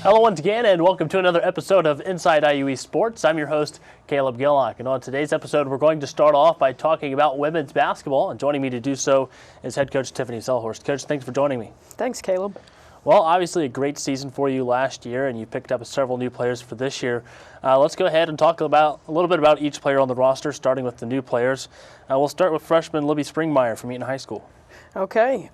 Hello once again, and welcome to another episode of Inside IUE Sports. I'm your host, Caleb Gillock, and on today's episode, we're going to start off by talking about women's basketball, and joining me to do so is head coach Tiffany Selhorst. Coach, thanks for joining me. Thanks, Caleb. Well, obviously a great season for you last year, and you picked up several new players for this year. Let's go ahead and talk about a little bit about each player on the roster, starting with the new players. We'll start with freshman Libby Springmeyer from Eaton High School. Okay.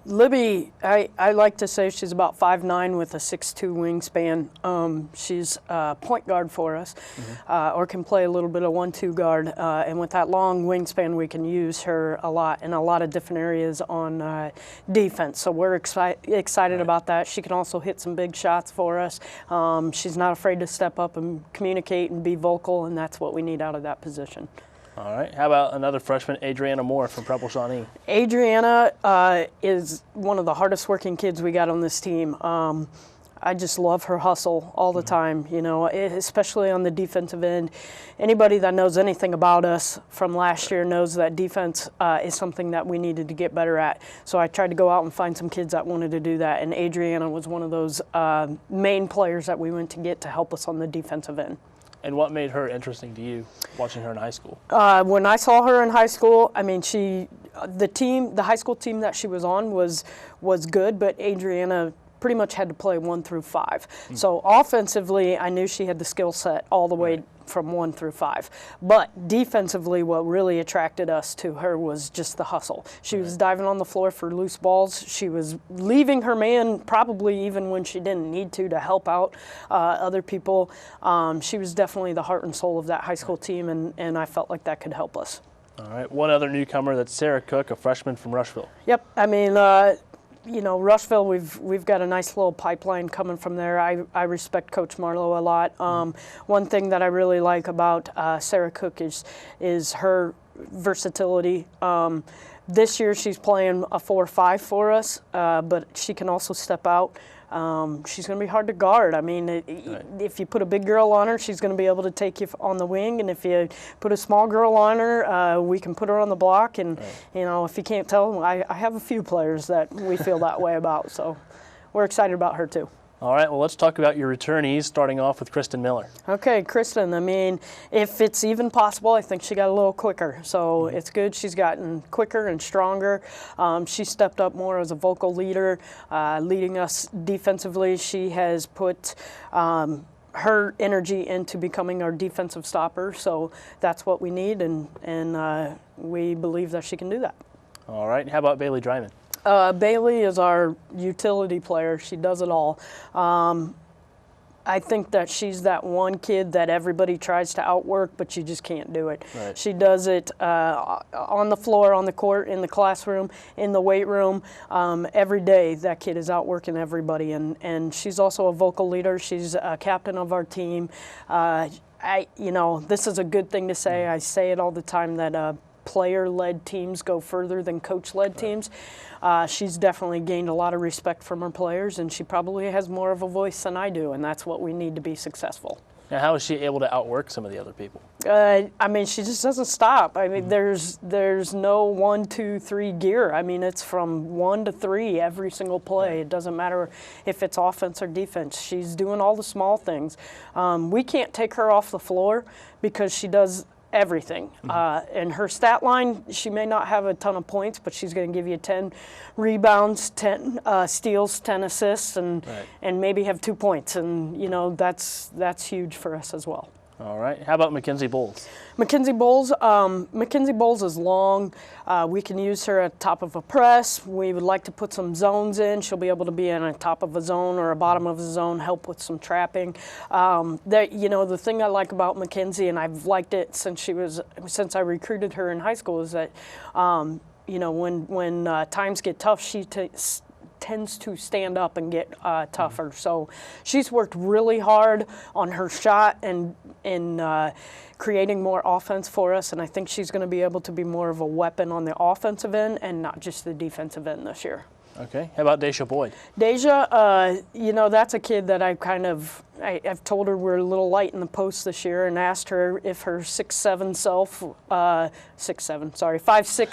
Libby, I like to say she's about 5'9" with a 6'2" wingspan. She's a point guard for us, or can play a little bit of 1-2 guard. And with that long wingspan, we can use her a lot in a lot of different areas on defense. So we're excited about that. She can also hit some big shots for us. She's not afraid to step up and communicate and be vocal, and that's what we need out of that position. All right. How about another freshman, Adriana Moore from Preble Shawnee? Adriana is one of the hardest working kids we got on this team. I just love her hustle all the time, you know, especially on the defensive end. Anybody that knows anything about us from last year knows that defense is something that we needed to get better at. So I tried to go out and find some kids that wanted to do that, and Adriana was one of those main players that we went to get to help us on the defensive end. And what made her interesting to you, watching her in high school? When I saw her in high school, I mean, the high school team that she was on was good, but Adriana pretty much had to play 1 through 5. So offensively, I knew she had the skill set all the way from 1 through 5. But defensively, what really attracted us to her was just the hustle. She was diving on the floor for loose balls. She was leaving her man probably even when she didn't need to help out other people. She was definitely the heart and soul of that high school team, and I felt like that could help us. All right. One other newcomer, that's Sarah Cook, a freshman from Rushville. Yep. I mean, you know, Rushville, we've got a nice little pipeline coming from there. I respect Coach Marlowe a lot. One thing that I really like about Sarah Cook is her versatility. This year she's playing a 4-5 for us, but she can also step out. She's going to be hard to guard. I mean, if you put a big girl on her, she's going to be able to take you on the wing. And if you put a small girl on her, we can put her on the block. And, you know, if you can't tell, I have a few players that we feel that way about. So we're excited about her, too. All right, well, let's talk about your returnees, starting off with Kristen Miller. Okay, Kristen, I mean, if it's even possible, I think she got a little quicker. So it's good. She's gotten quicker and stronger. She stepped up more as a vocal leader, leading us defensively. She has put her energy into becoming our defensive stopper. So that's what we need, and we believe that she can do that. All right, how about Bailey Dryman? Bailey is our utility player. She does it all. I think that she's that one kid that everybody tries to outwork, but you just can't do it. Right. She does it on the floor, on the court, in the classroom, in the weight room. Every day that kid is outworking everybody, and she's also a vocal leader. She's a captain of our team. You know, this is a good thing to say. I say it all the time that player-led teams go further than coach-led teams. She's definitely gained a lot of respect from her players, and she probably has more of a voice than I do, and that's what we need to be successful. Now, how is she able to outwork some of the other people? I mean, she just doesn't stop. I mean, there's no 1, 2, 3 gear. I mean, it's from 1 to 3 every single play. It doesn't matter if it's offense or defense. She's doing all the small things. We can't take her off the floor because she does everything. And her stat line, she may not have a ton of points, but she's going to give you 10 rebounds, 10 steals, 10 assists, and maybe have 2 points. And, you know, that's huge for us as well. All right. How about Mackenzie Bowles? Mackenzie Bowles is long. We can use her at the top of a press. We would like to put some zones in. She'll be able to be in a top of a zone or a bottom of a zone, help with some trapping. You know, the thing I like about Mackenzie, and I've liked it since I recruited her in high school, is that you know, when times get tough, she tends to stand up and get tougher. So she's worked really hard on her shot and creating more offense for us, and I think she's going to be able to be more of a weapon on the offensive end and not just the defensive end this year. Okay. How about Deja Boyd? Deja, you know, that's a kid that I kind of I've told her we're a little light in the post this year, and asked her if her 5'6"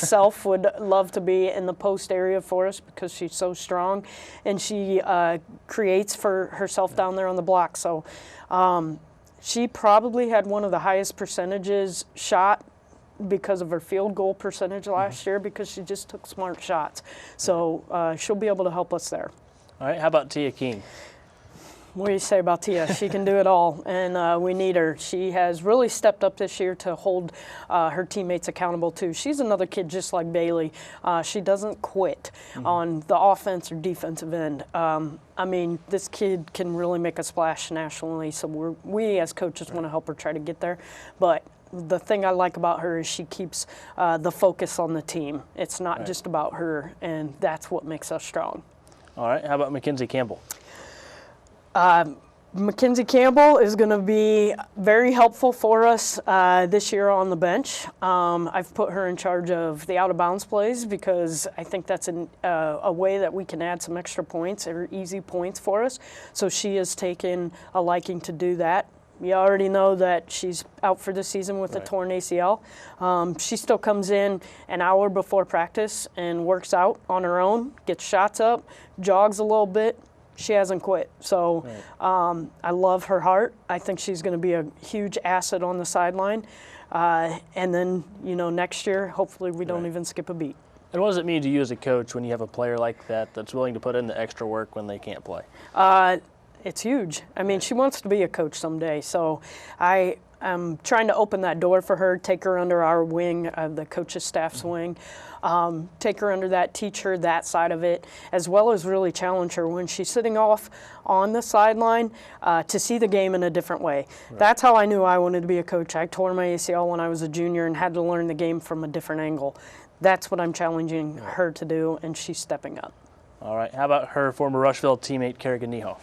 self would love to be in the post area for us, because she's so strong, and she creates for herself down there on the block. So she probably had one of the highest percentages shot because of her field goal percentage last year, because she just took smart shots. So she'll be able to help us there. All right, how about Tia King? What do you say about Tia? She can do it all, and we need her. She has really stepped up this year to hold her teammates accountable, too. She's another kid just like Bailey. She doesn't quit on the offense or defensive end. I mean, this kid can really make a splash nationally, so we as coaches want to help her try to get there. But the thing I like about her is she keeps the focus on the team. It's not just about her, and that's what makes us strong. All right, how about Mackenzie Campbell? Mackenzie Campbell is going to be very helpful for us this year on the bench. I've put her in charge of the out-of-bounds plays, because I think that's a way that we can add some extra points or easy points for us. So she has taken a liking to do that. You already know that she's out for the season with a torn ACL. She still comes in an hour before practice and works out on her own, gets shots up, jogs a little bit. She hasn't quit. So I love her heart. I think she's going to be a huge asset on the sideline. And then, next year, hopefully we don't even skip a beat. And what does it mean to you as a coach when you have a player like that that's willing to put in the extra work when they can't play? It's huge. I mean, she wants to be a coach someday. So I'm trying to open that door for her, take her under our wing, the coaches' staff's wing, take her under that, teach her that side of it, as well as really challenge her when she's sitting off on the sideline to see the game in a different way. That's how I knew I wanted to be a coach. I tore my ACL when I was a junior and had to learn the game from a different angle. That's what I'm challenging her to do, and she's stepping up. All right. How about her former Rushville teammate, Kerrigan Niehoff?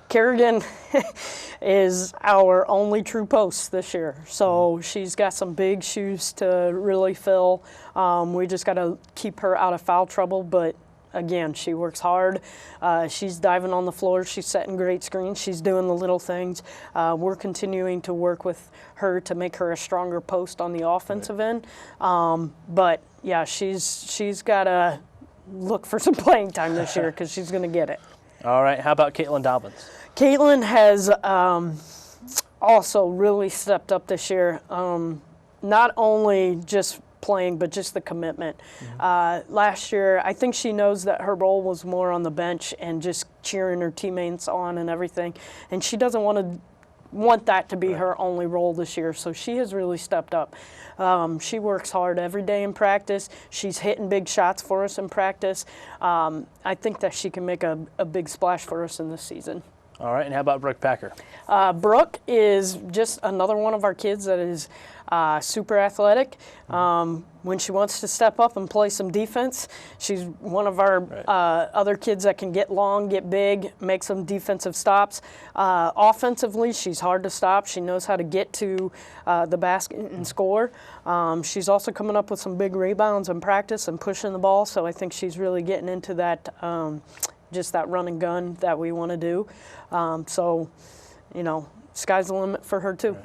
Kerrigan is our only true post this year, so she's got some big shoes to really fill. We just got to keep her out of foul trouble, but again, she works hard. She's diving on the floor. She's setting great screens. She's doing the little things. We're continuing to work with her to make her a stronger post on the offensive end. But yeah, she's got to look for some playing time this year, because she's going to get it. All right. How about Caitlin Dobbins? Caitlin has also really stepped up this year, not only just playing, but just the commitment. Last year, I think she knows that her role was more on the bench and just cheering her teammates on and everything, and she doesn't want that to be her only role this year, so she has really stepped up. She works hard every day in practice. She's hitting big shots for us in practice. I think that she can make a big splash for us in this season. All right, and how about Brooke Packer? Brooke is just another one of our kids that is super athletic. When she wants to step up and play some defense, she's one of our other kids that can get long, get big, make some defensive stops. Offensively, she's hard to stop. She knows how to get to the basket and score. She's also coming up with some big rebounds in practice and pushing the ball, so I think she's really getting into that just that run and gun that we want to do. So, sky's the limit for her too.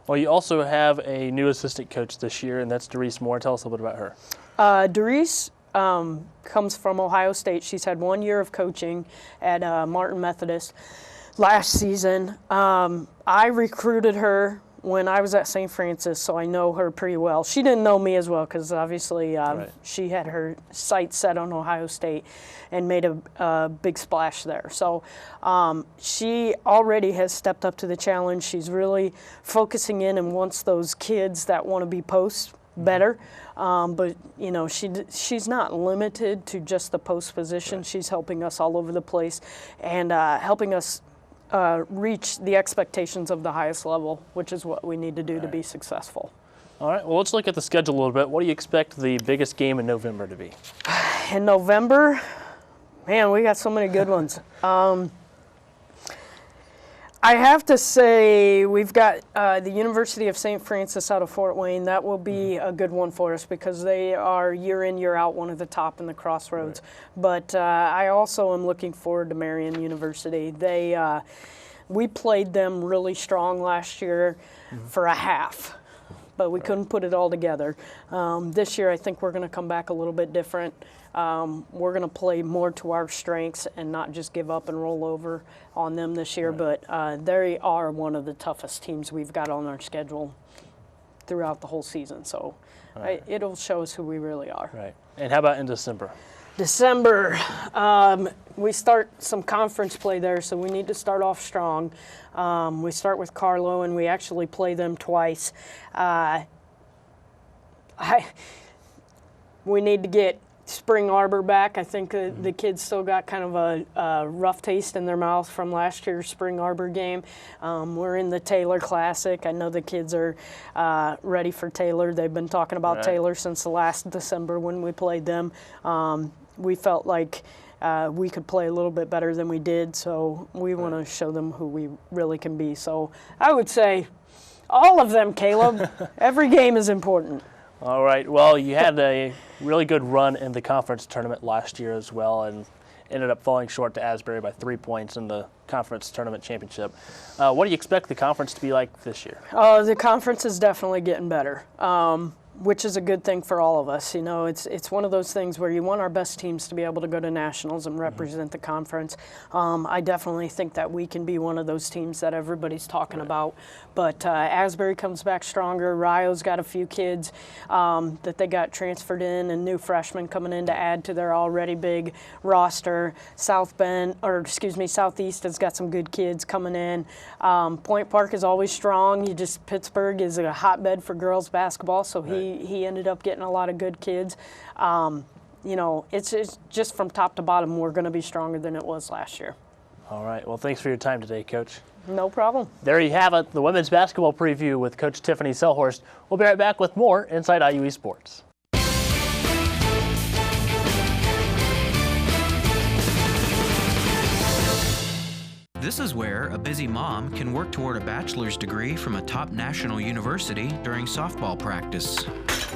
Well, you also have a new assistant coach this year, and that's Doris Moore. Tell us a little bit about her. Doris comes from Ohio State. She's had 1 year of coaching at Martin Methodist last season. I recruited her when I was at St. Francis, so I know her pretty well. She didn't know me as well, because obviously she had her sights set on Ohio State and made a big splash there. So she already has stepped up to the challenge. She's really focusing in and wants those kids that want to be post better. But she's not limited to just the post position. She's helping us all over the place and helping us reach the expectations of the highest level, which is what we need to do to be successful. All right, well, let's look at the schedule a little bit. What do you expect the biggest game in November to be? In November, man, we got so many good ones. I have to say we've got the University of St. Francis out of Fort Wayne. That will be a good one for us, because they are year in, year out one of the top in the Crossroads. But I also am looking forward to Marian University. we played them really strong last year for a half, but we couldn't put it all together. This year, I think we're going to come back a little bit different. We're going to play more to our strengths and not just give up and roll over on them this year. But they are one of the toughest teams we've got on our schedule throughout the whole season. So it'll show us who we really are. Right. And how about in December? December, we start some conference play there, so we need to start off strong. We start with Carlo, and we actually play them twice. We need to get Spring Arbor back. I think the kids still got kind of a rough taste in their mouth from last year's Spring Arbor game. We're in the Taylor Classic. I know the kids are ready for Taylor. They've been talking about Taylor since the last December when we played them. We felt like we could play a little bit better than we did, so we want to show them who we really can be. So I would say all of them, Caleb. Every game is important. All right. Well, you had a really good run in the conference tournament last year as well, and ended up falling short to Asbury by 3 points in the conference tournament championship. What do you expect the conference to be like this year? The conference is definitely getting better, which is a good thing for all of us. You know, it's one of those things where you want our best teams to be able to go to nationals and represent the conference. I definitely think that we can be one of those teams that everybody's talking about. But Asbury comes back stronger. Rio's got a few kids that they got transferred in, and new freshmen coming in to add to their already big roster. Southeast has got some good kids coming in. Point Park is always strong. Pittsburgh is a hotbed for girls basketball, so he ended up getting a lot of good kids. You know, it's just from top to bottom, we're going to be stronger than it was last year. All right. Well, thanks for your time today, Coach. No problem. There you have it, the women's basketball preview with Coach Tiffany Selhorst. We'll be right back with more Inside IUE Sports. This is where a busy mom can work toward a bachelor's degree from a top national university during softball practice.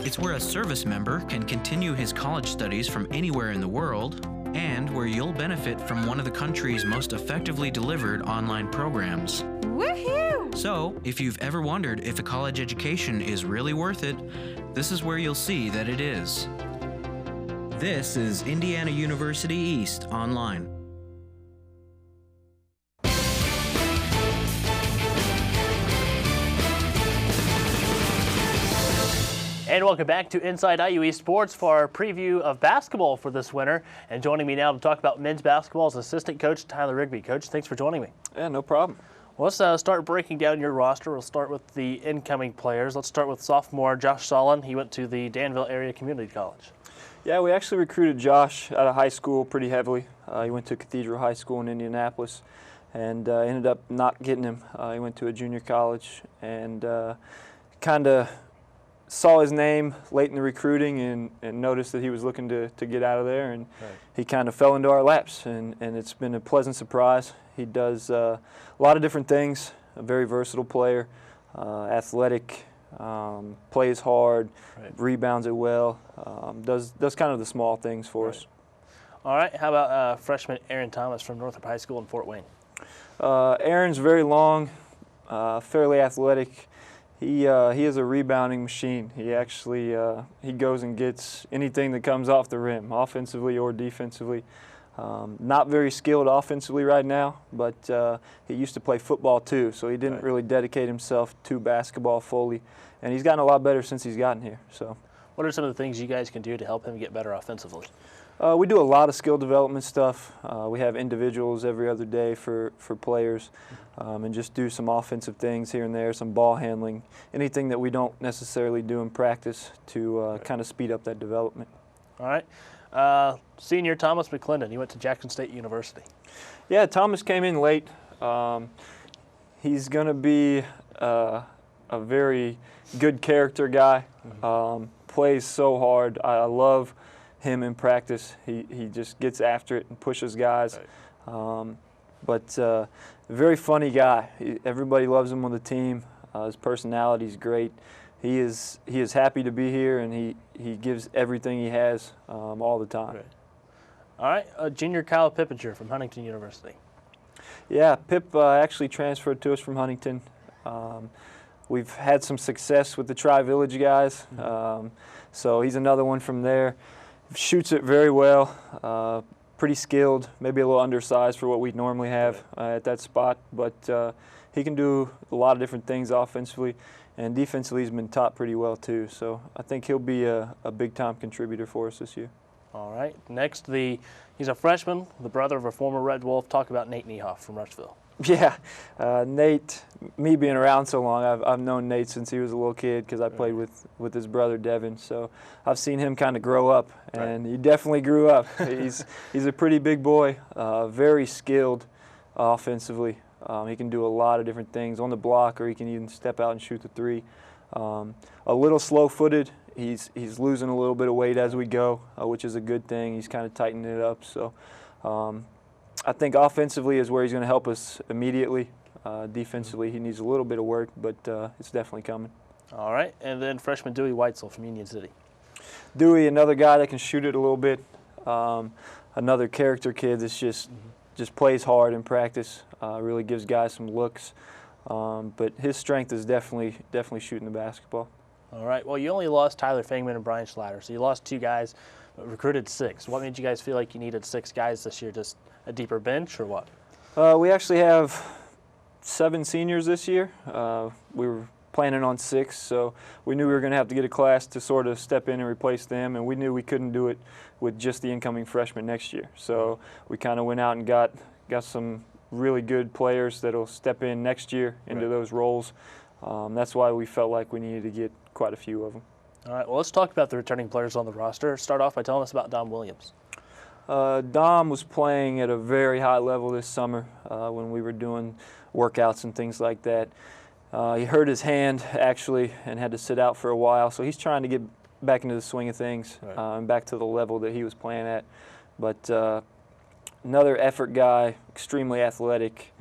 It's where a service member can continue his college studies from anywhere in the world, and where you'll benefit from one of the country's most effectively delivered online programs. Woohoo! So, if you've ever wondered if a college education is really worth it, this is where you'll see that it is. This is Indiana University East Online. And welcome back to Inside IUE Sports for our preview of basketball for this winter. And joining me now to talk about men's basketball is assistant coach Tyler Rigby. Coach, thanks for joining me. Yeah, no problem. Well, let's start breaking down your roster. We'll start with the incoming players. Let's start with sophomore Josh Solon. He went to the Danville Area Community College. Yeah, we actually recruited Josh out of high school pretty heavily. He went to Cathedral High School in Indianapolis and ended up not getting him. He went to a junior college and kind of saw his name late in the recruiting and noticed that he was looking to get out of there, and he kind of fell into our laps, and it's been a pleasant surprise. He does a lot of different things, a very versatile player, athletic, plays hard, rebounds it well, does kind of the small things for us. All right, how about freshman Aaron Thomas from Northrop High School in Fort Wayne? Aaron's very long, fairly athletic. He is a rebounding machine. He actually he goes and gets anything that comes off the rim, offensively or defensively. Not very skilled offensively right now, but he used to play football too, so he didn't really dedicate himself to basketball fully. And he's gotten a lot better since he's gotten here. So, what are some of the things you guys can do to help him get better offensively? We do a lot of skill development stuff. We have individuals every other day for players, and just do some offensive things here and there, some ball handling, anything that we don't necessarily do in practice to kind of speed up that development. All right. Senior Thomas McClendon, he went to Jackson State University. Yeah, Thomas came in late. He's going to be a very good character guy, plays so hard. I love him in practice. He just gets after it and pushes guys. But very funny guy. Everybody loves him on the team. His personality is great. He is happy to be here, and he gives everything he has all the time. All right, junior Kyle Pippinger from Huntington University. Yeah, Pip actually transferred to us from Huntington. We've had some success with the Tri-Village guys, so he's another one from there. Shoots it very well, pretty skilled, maybe a little undersized for what we normally have at that spot, but he can do a lot of different things offensively, and defensively he's been taught pretty well too. So I think he'll be a big-time contributor for us this year. All right. Next, he's a freshman, the brother of a former Red Wolf. Talk about Nate Niehoff from Rushville. Yeah, Nate, me being around so long, I've known Nate since he was a little kid because I played with his brother Devin. So I've seen him kind of grow up, and he definitely grew up. He's a pretty big boy, very skilled offensively. He can do a lot of different things on the block, or he can even step out and shoot the three. A little slow-footed. He's losing a little bit of weight as we go, which is a good thing. He's kind of tightening it up. So I think offensively is where he's going to help us immediately. Defensively, he needs a little bit of work, but it's definitely coming. All right. And then freshman Dewey Weitzel from Union City. Dewey, another guy that can shoot it a little bit. Another character kid that's just plays hard in practice. Really gives guys some looks. But his strength is definitely shooting the basketball. All right. Well, you only lost Tyler Fangman and Brian Schlatter, so you lost 2 guys, but recruited 6. What made you guys feel like you needed 6 guys this year? Just a deeper bench, or what? We actually have 7 seniors this year. We were planning on 6, so we knew we were going to have to get a class to sort of step in and replace them, and we knew we couldn't do it with just the incoming freshmen next year. So we kind of went out and got some really good players that'll step in next year into those roles. That's why we felt like we needed to get quite a few of them. All right, well, let's talk about the returning players on the roster. Start off by telling us about Dom Williams. Dom was playing at a very high level this summer when we were doing workouts and things like that. He hurt his hand, actually, and had to sit out for a while, so he's trying to get back into the swing of things and back to the level that he was playing at. But another effort guy, extremely athletic,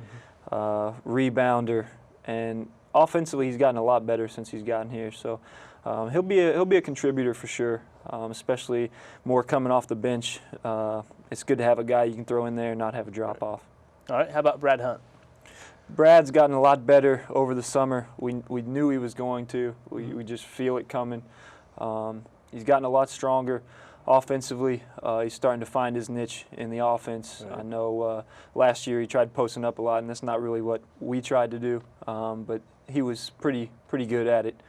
rebounder, and offensively he's gotten a lot better since he's gotten here. So he'll be a contributor for sure, especially more coming off the bench. It's good to have a guy you can throw in there and not have a drop off. All right, how about Brad Hunt? Brad's gotten a lot better over the summer. We knew he was going to. We just feel it coming. He's gotten a lot stronger offensively. He's starting to find his niche in the offense. I know last year he tried posting up a lot, and that's not really what we tried to do. But he was pretty good at it.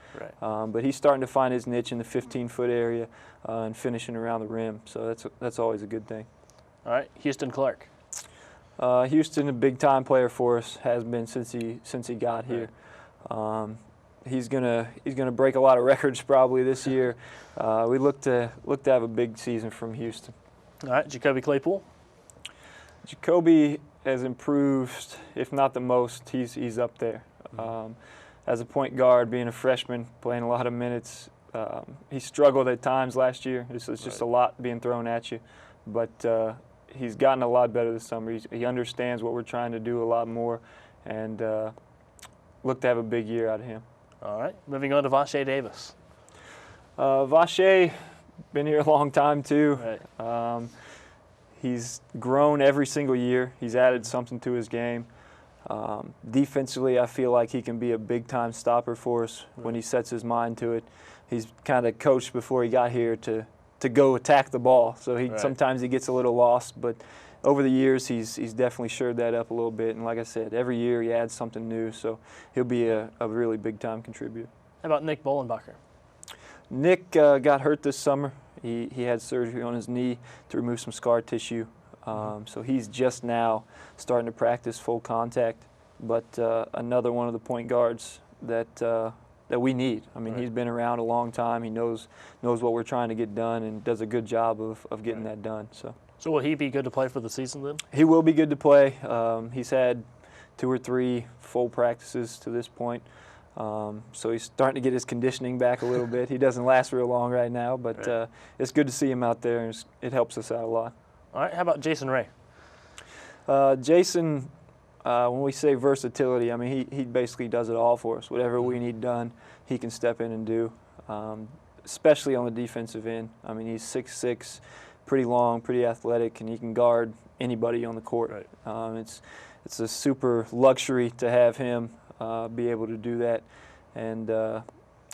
But he's starting to find his niche in the 15-foot area and finishing around the rim. So that's always a good thing. All right, Houston Clark. Houston, a big-time player for us, has been since he got here. He's gonna break a lot of records probably this year. We look to have a big season from Houston. All right, Jacoby Claypool. Jacoby has improved, if not the most. He's up there. As a point guard, being a freshman, playing a lot of minutes, he struggled at times last year. It's just a lot being thrown at you, but he's gotten a lot better this summer. He understands what we're trying to do a lot more, and look to have a big year out of him. All right, moving on to Vache Davis. Vache, been here a long time too. He's grown every single year. He's added something to his game. Defensively, I feel like he can be a big-time stopper for us when he sets his mind to it. He's kind of coached before he got here to go attack the ball. So sometimes he gets a little lost, but over the years he's definitely shored that up a little bit. And like I said, every year he adds something new, so he'll be a really big-time contributor. How about Nick Bolenbacher? Nick got hurt this summer. He had surgery on his knee to remove some scar tissue. So he's just now starting to practice full contact. But another one of the point guards that we need. I mean, he's been around a long time. He knows what we're trying to get done and does a good job of getting that done. So will he be good to play for the season then? He will be good to play. He's had 2 or 3 full practices to this point. So he's starting to get his conditioning back a little bit. He doesn't last real long right now, but it's good to see him out there, and it helps us out a lot. All right, how about Jason Ray? Jason, when we say versatility, I mean, he basically does it all for us. Whatever we need done, he can step in and do, especially on the defensive end. I mean, he's 6'6", pretty long, pretty athletic, and he can guard anybody on the court. it's a super luxury to have him be able to do that. And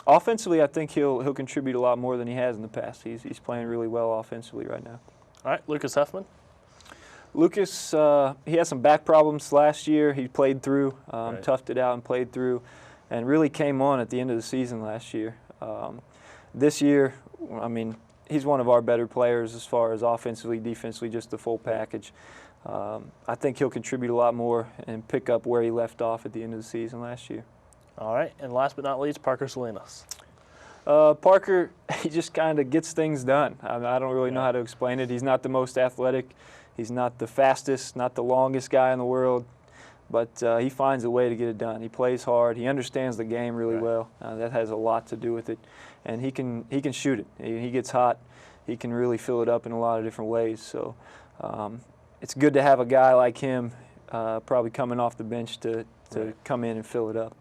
offensively, I think he'll contribute a lot more than he has in the past. He's playing really well offensively right now. All right, Lucas Huffman. Lucas, he had some back problems last year. He played through, toughed it out and played through, and really came on at the end of the season last year. This year, I mean, he's one of our better players as far as offensively, defensively, just the full package. I think he'll contribute a lot more and pick up where he left off at the end of the season last year. All right, and last but not least, Parker Salinas. Parker, he just kind of gets things done. I don't really know how to explain it. He's not the most athletic. He's not the fastest, not the longest guy in the world, but he finds a way to get it done. He plays hard. He understands the game really well. That has a lot to do with it, and he can shoot it. He gets hot. He can really fill it up in a lot of different ways. So it's good to have a guy like him, probably coming off the bench to come in and fill it up.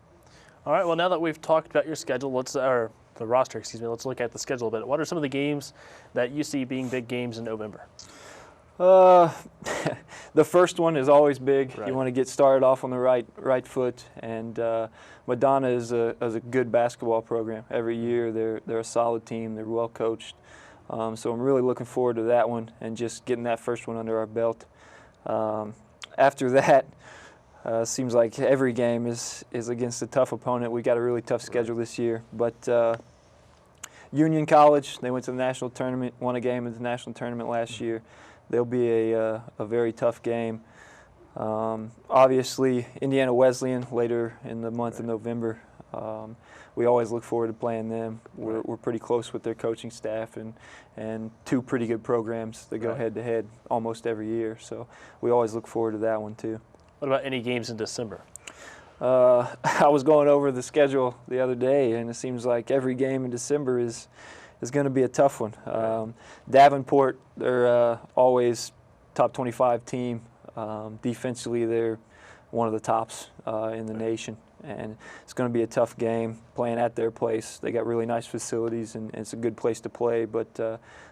All right. Well, now that we've talked about your schedule, or the roster, excuse me, let's look at the schedule a bit. What are some of the games that you see being big games in November? The first one is always big. Right. You want to get started off on the right foot, and Madonna is a good basketball program. Every year they're a solid team. They're well coached. So I'm really looking forward to that one and just getting that first one under our belt. After that, seems like every game is against a tough opponent. We got a really tough schedule this year, but Union College, they went to the national tournament, won a game in the national tournament last year. They'll be a very tough game. Obviously, Indiana Wesleyan later in the month of November. We always look forward to playing them. We're pretty close with their coaching staff and two pretty good programs that go head-to-head almost every year. So we always look forward to that one too. What about any games in December? I was going over the schedule the other day, and it seems like every game in December is going to be a tough one. Davenport, they're always top 25 team. Defensively, they're one of the tops in the nation, and it's going to be a tough game playing at their place. They got really nice facilities, and it's a good place to play, but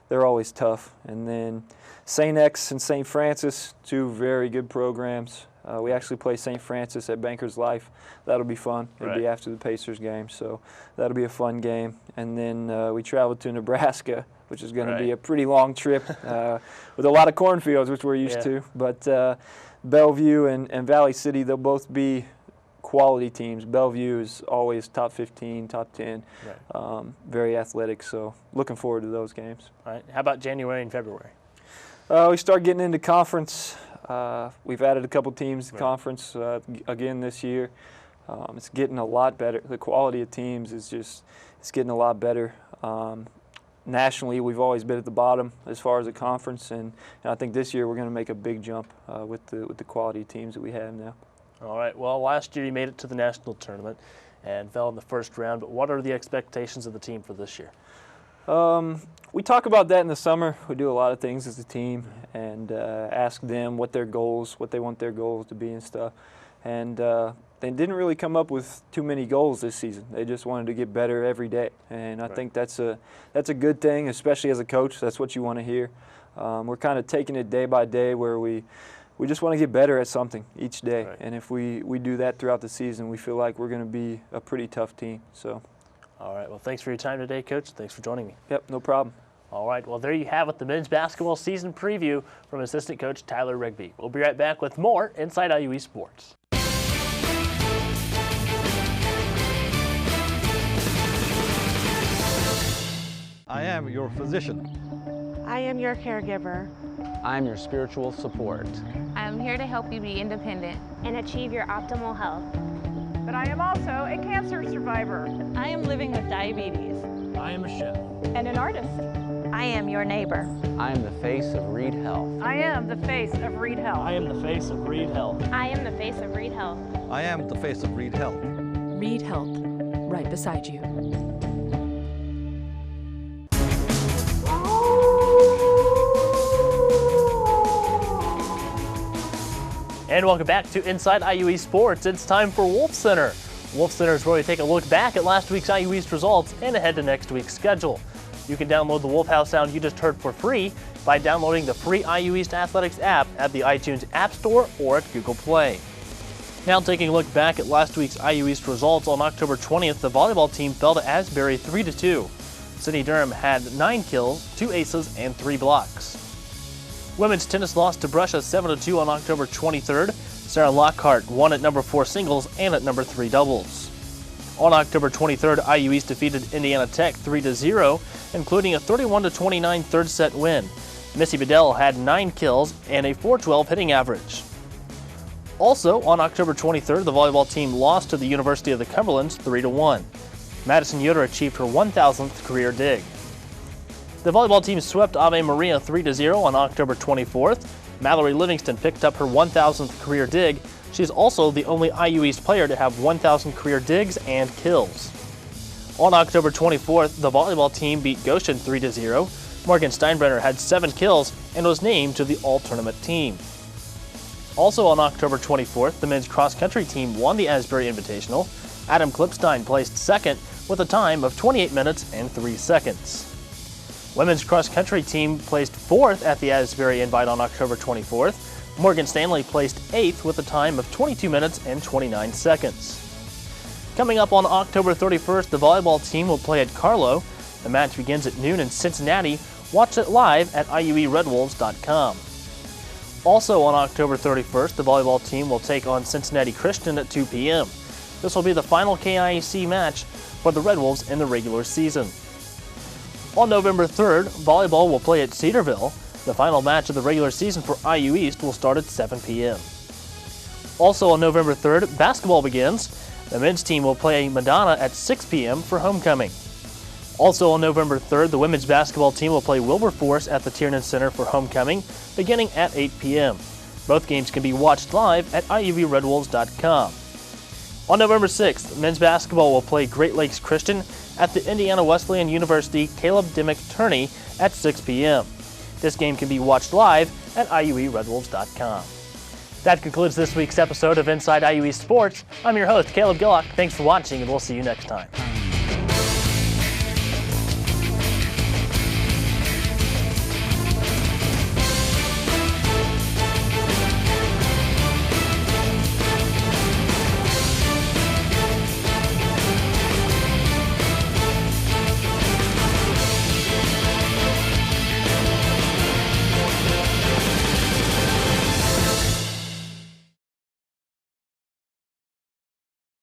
they're always tough. And then St. X and St. Francis, two very good programs. We actually play St. Francis at Bankers Life. That'll be fun. It'll be after the Pacers game, so that'll be a fun game. And then we travel to Nebraska, which is going to be a pretty long trip with a lot of cornfields, which we're used to. But Bellevue and Valley City, they'll both be quality teams. Bellevue is always top 15, top 10, very athletic, so looking forward to those games. All right. How about January and February? We start getting into conference. We've added a couple teams to conference again this year. It's getting a lot better. The quality of teams is it's getting a lot better. Nationally, we've always been at the bottom as far as the conference, and I think this year we're going to make a big jump with the quality of teams that we have now. All right. Well, last year you made it to the national tournament and fell in the first round, but what are the expectations of the team for this year? We talk about that in the summer. We do a lot of things as a team and ask them what they want their goals to be and stuff. And they didn't really come up with too many goals this season. They just wanted to get better every day. And I think that's a good thing, especially as a coach. That's what you want to hear. We're kind of taking it day by day where we just want to get better at something each day. Right. And if we do that throughout the season, we feel like we're going to be a pretty tough team. So. All right. Well, thanks for your time today, Coach. Thanks for joining me. Yep, no problem. All right. Well, there you have it, the men's basketball season preview from assistant coach Tyler Rigby. We'll be right back with more Inside IUE Sports. I am your physician. I am your caregiver. I am your spiritual support. I am here to help you be independent and achieve your optimal health. But I am also a cancer survivor. I am living with diabetes. I am a chef. And an artist. I am your neighbor. I am the face of Reed Health. I am the face of Reed Health. I am the face of Reed Health. I am the face of Reed Health. I am the face of Reed Health. Reed Health, right beside you. And welcome back to Inside IUE Sports. It's time for Wolf Center. Wolf Center is where we take a look back at last week's IUE East results and ahead to next week's schedule. You can download the Wolf House sound you just heard for free by downloading the free IU East Athletics app at the iTunes App Store or at Google Play. Now taking a look back at last week's IU East results, on October 20th, the volleyball team fell to Asbury 3-2. Sydney Durham had 9 kills, 2 aces, and 3 blocks. Women's tennis lost to Brescia 7-2 on October 23rd. Sarah Lockhart won at number 4 singles and at number 3 doubles. On October 23rd, IU East defeated Indiana Tech 3-0, including a 31-29 third set win. Missy Bedell had 9 kills and a .412 hitting average. Also, on October 23rd, the volleyball team lost to the University of the Cumberlands 3-1. Madison Yoder achieved her 1,000th career dig. The volleyball team swept Ave Maria 3-0 on October 24th. Mallory Livingston picked up her 1,000th career dig. She is also the only IU East player to have 1,000 career digs and kills. On October 24th, the volleyball team beat Goshen 3-0. Morgan Steinbrenner had 7 kills and was named to the all-tournament team. Also on October 24th, the men's cross-country team won the Asbury Invitational. Adam Klipstein placed second with a time of 28 minutes and 3 seconds. Women's cross-country team placed 4th at the Asbury Invite on October 24th. Morgan Stanley placed 8th with a time of 22 minutes and 29 seconds. Coming up on October 31st, the volleyball team will play at Carlow. The match begins at noon in Cincinnati. Watch it live at IUERedwolves.com. Also on October 31st, the volleyball team will take on Cincinnati Christian at 2 p.m. This will be the final KIAC match for the Red Wolves in the regular season. On November 3rd, volleyball will play at Cedarville. The final match of the regular season for IU East will start at 7 p.m. Also on November 3rd, basketball begins. The men's team will play Madonna at 6 p.m. for homecoming. Also on November 3rd, the women's basketball team will play Wilberforce at the Tiernan Center for homecoming, beginning at 8 p.m. Both games can be watched live at IUVRedwolves.com. On November 6th, men's basketball will play Great Lakes Christian at the Indiana Wesleyan University Caleb Dimmick Tourney at 6 p.m. This game can be watched live at IUERedwolves.com. That concludes this week's episode of Inside IU East Sports. I'm your host, Caleb Gillock. Thanks for watching, and we'll see you next time.